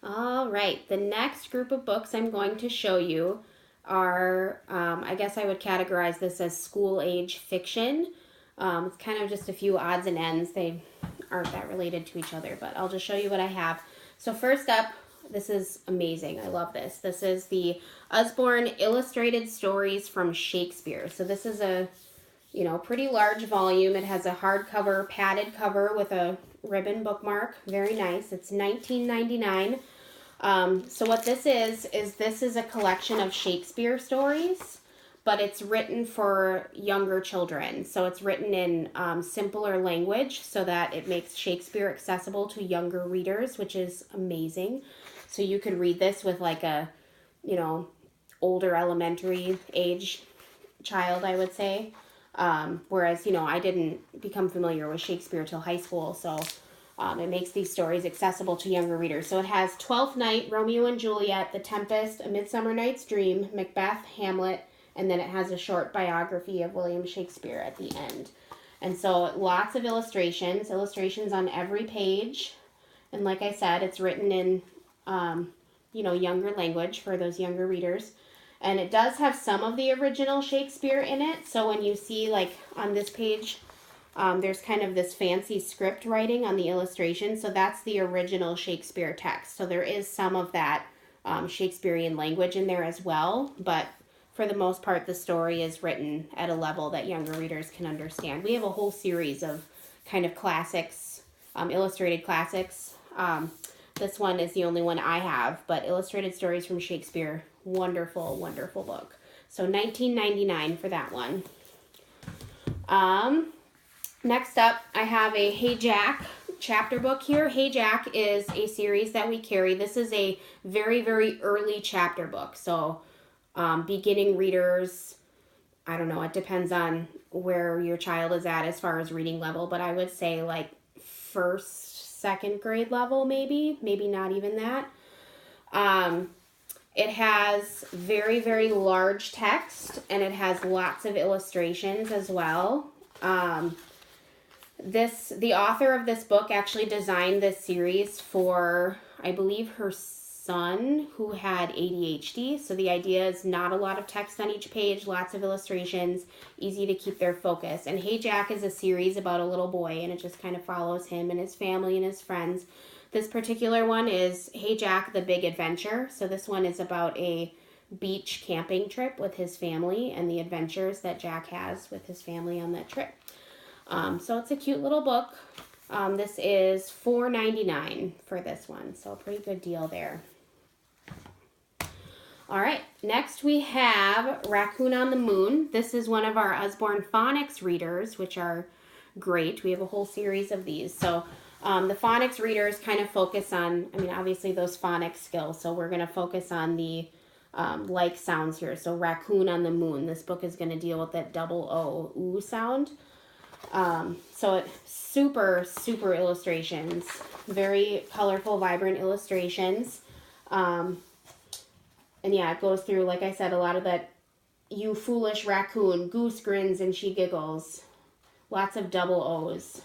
All right, the next group of books I'm going to show you are, I guess I would categorize this as school age fiction. It's kind of just a few odds and ends. They aren't that related to each other, but I'll just show you what I have. So first up, this is amazing. I love this. This is the Usborne Illustrated Stories from Shakespeare. So this is a, pretty large volume. It has a hardcover, padded cover with a ribbon bookmark. Very nice. It's $19.99. So what this is this is a collection of Shakespeare stories, but it's written for younger children. So it's written in simpler language so that it makes Shakespeare accessible to younger readers, which is amazing. So you could read this with like a, older elementary age child, I would say. Whereas, I didn't become familiar with Shakespeare till high school, so it makes these stories accessible to younger readers. So it has Twelfth Night, Romeo and Juliet, The Tempest, A Midsummer Night's Dream, Macbeth, Hamlet, and then it has a short biography of William Shakespeare at the end. And so lots of illustrations on every page. And like I said, it's written in, younger language for those younger readers. And it does have some of the original Shakespeare in it. So when you see, like, on this page, there's kind of this fancy script writing on the illustration. So that's the original Shakespeare text. So there is some of that Shakespearean language in there as well. But for the most part, the story is written at a level that younger readers can understand. We have a whole series of kind of classics, illustrated classics. This one is the only one I have, but Illustrated Stories from Shakespeare, wonderful, wonderful book. So $19.99 for that one. Next up, I have a Hey Jack chapter book here. Hey Jack is a series that we carry. This is a very, very early chapter book. So beginning readers, I don't know, it depends on where your child is at as far as reading level, but I would say like first, second grade level, maybe not even that. It has very, very large text, and it has lots of illustrations as well. The author of this book actually designed this series for, I believe, her son who had ADHD. So the idea is not a lot of text on each page, lots of illustrations, easy to keep their focus. And Hey Jack is a series about a little boy, and it just kind of follows him and his family and his friends. This particular one is Hey Jack, The Big Adventure. So this one is about a beach camping trip with his family and the adventures that Jack has with his family on that trip. So it's a cute little book. This is $4.99 for this one, so a pretty good deal there. All right, next we have Raccoon on the Moon. This is one of our Usborne Phonics readers, which are great. We have a whole series of these. So the phonics readers kind of focus on, obviously those phonics skills. So we're going to focus on the like sounds here. So Raccoon on the Moon. This book is going to deal with that double O, ooh sound. So it super, super illustrations, very colorful, vibrant illustrations. And yeah, it goes through, like I said, a lot of that, you foolish raccoon, Goose grins and she giggles. Lots of double O's.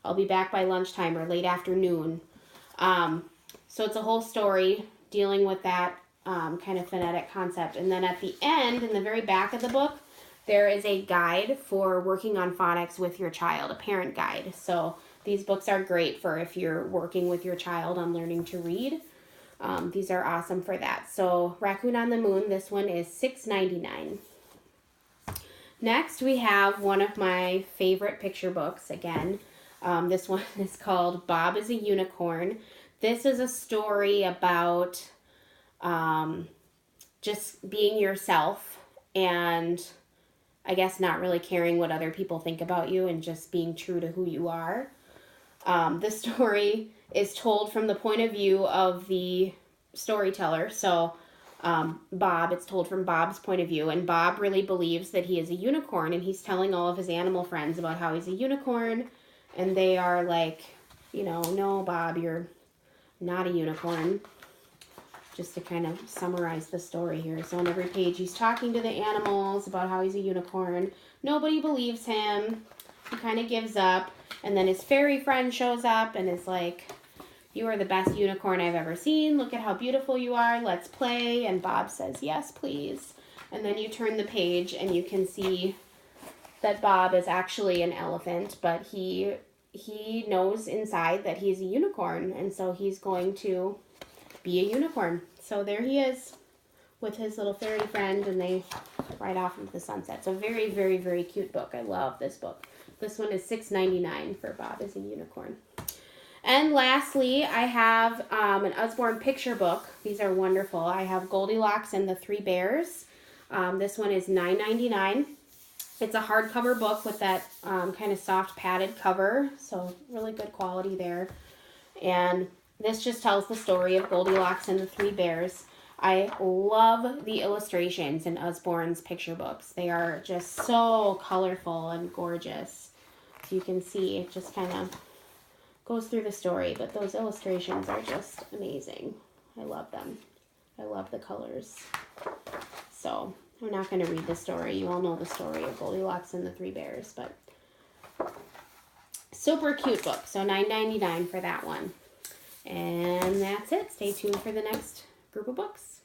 I'll be back by lunchtime or late afternoon. So it's a whole story dealing with that kind of phonetic concept. And then at the end, in the very back of the book, there is a guide for working on phonics with your child, a parent guide. So these books are great for if you're working with your child on learning to read. These are awesome for that. So Raccoon on the Moon, this one is $6.99. Next, we have one of my favorite picture books again. This one is called Bob is a Unicorn. This is a story about just being yourself and I guess not really caring what other people think about you and just being true to who you are. The story is told from the point of view of the storyteller. So Bob, it's told from Bob's point of view, and Bob really believes that he is a unicorn, and he's telling all of his animal friends about how he's a unicorn, and they are like, no, Bob, you're not a unicorn. Just to kind of summarize the story here. So on every page, he's talking to the animals about how he's a unicorn. Nobody believes him. He kind of gives up. And then his fairy friend shows up and is like, You are the best unicorn I've ever seen. Look at how beautiful you are. Let's play. And Bob says, yes, please. And then you turn the page and you can see that Bob is actually an elephant, but he knows inside that he's a unicorn, and so he's going to be a unicorn. So there he is with his little fairy friend, and they ride off into the sunset. So very, very, very cute book. I love this book. This one is $6.99 for Bob is a Unicorn. And lastly, I have an Usborne picture book. These are wonderful. I have Goldilocks and the Three Bears. This one is $9.99. It's a hardcover book with that kind of soft padded cover, so really good quality there. And this just tells the story of Goldilocks and the Three Bears. I love the illustrations in Usborne's picture books. They are just so colorful and gorgeous. So you can see it just kind of goes through the story, but those illustrations are just amazing. I love them. I love the colors. So I'm not going to read the story. You all know the story of Goldilocks and the Three Bears, but super cute book. So $9.99 for that one. And that's it. Stay tuned for the next group of books.